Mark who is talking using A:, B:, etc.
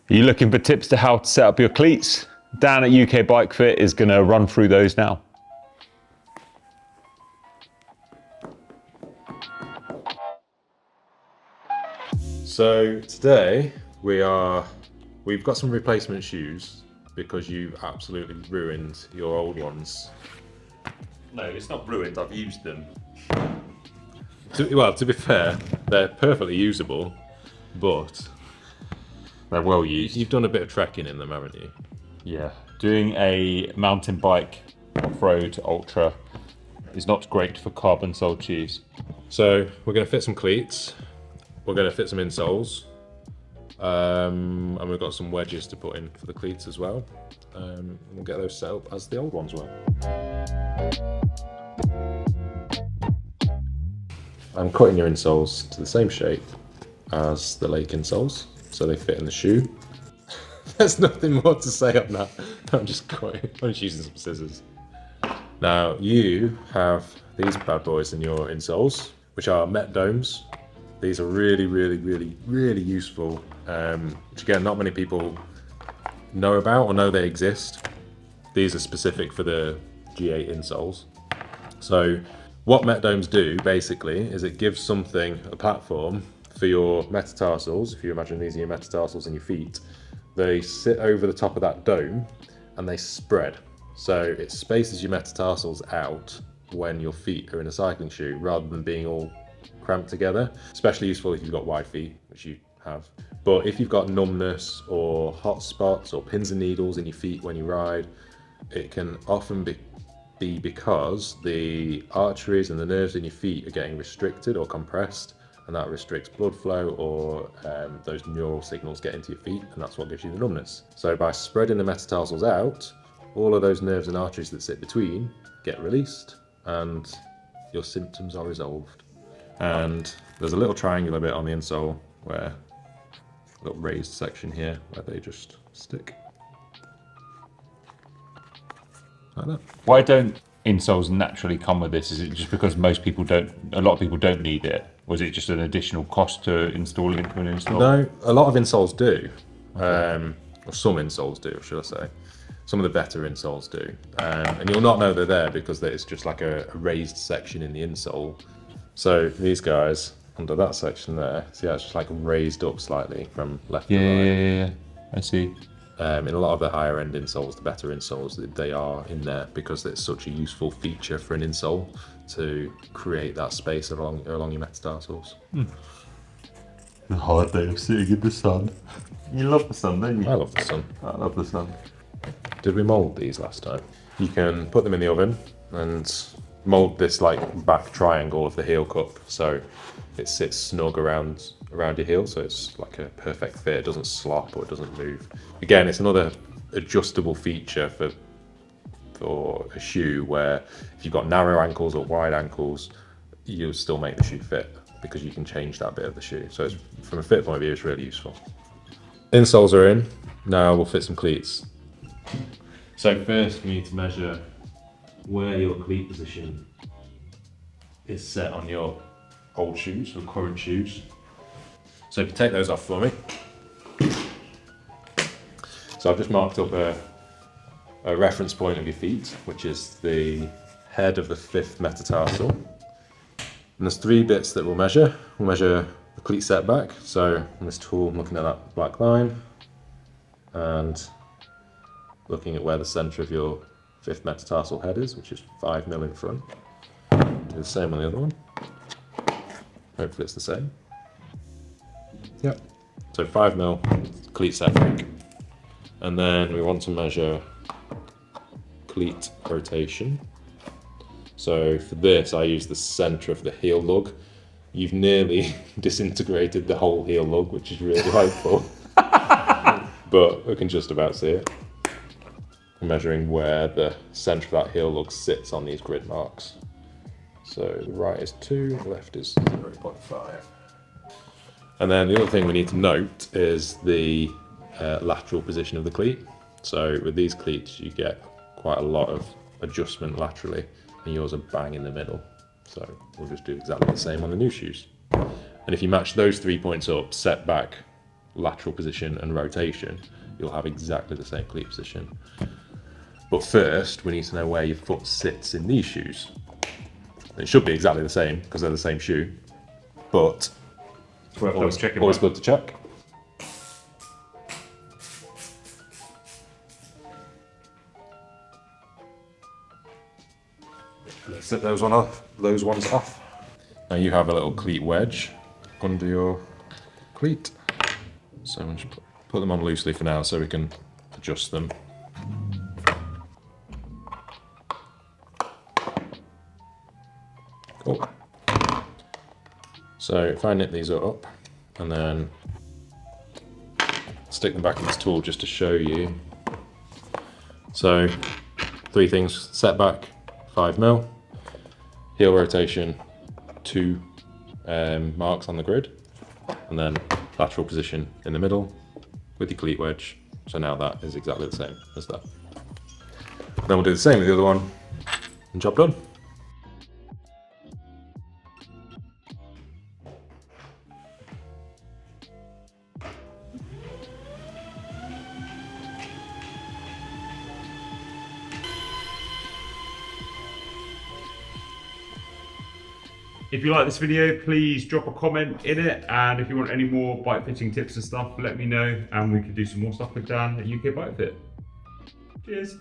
A: Are you looking for tips to how to set up your cleats? Dan at UK Bike Fit is going to run through those now.
B: So today we've got some replacement shoes because you absolutely ruined your old ones.
A: No, it's not ruined, I've used them.
B: To be fair, they're perfectly usable, but
A: They're well used.
B: you've done a bit of trekking in them, haven't you?
A: Yeah, doing a mountain bike off-road ultra is not great for carbon soled shoes.
B: So we're going to fit some cleats, we're going to fit some insoles, and we've got some wedges to put in for the cleats as well. We'll get those set up as the old ones were. I'm cutting your insoles to the same shape as the Lake insoles, so they fit in the shoe. There's nothing more to say on that. I'm just using some scissors. Now you have these bad boys in your insoles, which are Met domes. These are really useful, which again, not many people know about or know they exist. These are specific for the G8 insoles. So what Met domes do basically is it gives something, a platform for your metatarsals. If you imagine these are your metatarsals in your feet, they sit over the top of that dome and they spread. So it spaces your metatarsals out when your feet are in a cycling shoe rather than being all cramped together. Especially useful if you've got wide feet, which you have. But if you've got numbness or hot spots or pins and needles in your feet when you ride, it can often be because the arteries and the nerves in your feet are getting restricted or compressed, and that restricts blood flow, or those neural signals get into your feet, and that's what gives you the numbness. So by spreading the metatarsals out, all of those nerves and arteries that sit between get released and your symptoms are resolved. And there's a little triangular bit on the insole where a little raised section here where they just stick. Like that.
A: Why don't insoles naturally come with this? Is it just because a lot of people don't need it? Was it just an additional cost to install it into an install?
B: No, a lot of insoles do. Or some insoles do, should I say. Some of the better insoles do. And you'll not know they're there because it's just like a raised section in the insole. So these guys, under that section there, see how it's just like raised up slightly from left to right.
A: Yeah, I see.
B: In a lot of the higher end insoles, the better insoles, they are in there because it's such a useful feature for an insole to create that space along your metatarsals.
A: The hard day of sitting in the sun. You love the sun, don't you?
B: I love the sun.
A: I love the sun.
B: Did we mould these last time? You can put them in the oven and mould this like back triangle of the heel cup so it sits snug around your heel, so it's like a perfect fit. It doesn't slop or it doesn't move. Again, it's another adjustable feature for a shoe where if you've got narrow ankles or wide ankles, you'll still make the shoe fit because you can change that bit of the shoe. So it's, from a fit point of view, it's really useful. Insoles are in. Now we'll fit some cleats. So first we need to measure where your cleat position is set on your old shoes or current shoes. So if you take those off for me. So I've just marked up a reference point of your feet, which is the head of the 5th metatarsal. And there's 3 bits that we'll measure. We'll measure the cleat setback. So on this tool, I'm looking at that black line and looking at where the centre of your 5th metatarsal head is, which is 5 mil in front. Do the same on the other one. Hopefully it's the same. Yep. So 5 mil cleat setback. And then we want to measure cleat rotation. So for this, I use the centre of the heel lug. You've nearly disintegrated the whole heel lug, which is really helpful. But we can just about see it. I'm measuring where the centre of that heel lug sits on these grid marks. So the right is 2, the left is 0.5. And then the other thing we need to note is the lateral position of the cleat. So with these cleats, you get quite a lot of adjustment laterally, and yours are bang in the middle. So we'll just do exactly the same on the new shoes. And if you match those 3 points up, setback, lateral position and rotation, you'll have exactly the same cleat position. But first, we need to know where your foot sits in these shoes. It should be exactly the same because they're the same shoe, but
A: It's worth
B: always,
A: checking.
B: always good to check. Let's set those ones off. Now you have a little cleat wedge under your cleat, so we'll just put them on loosely for now so we can adjust them. Cool. So if I knit these up and then stick them back in this tool just to show you. So 3 things: setback 5mm, heel rotation 2 marks on the grid, and then lateral position in the middle with your cleat wedge. So now that is exactly the same as that. Then we'll do the same with the other one and job done.
A: If you like this video, please drop a comment in it, and if you want any more bike fitting tips and stuff, let me know, and we can do some more stuff with Dan at UK Bike Fit. Cheers.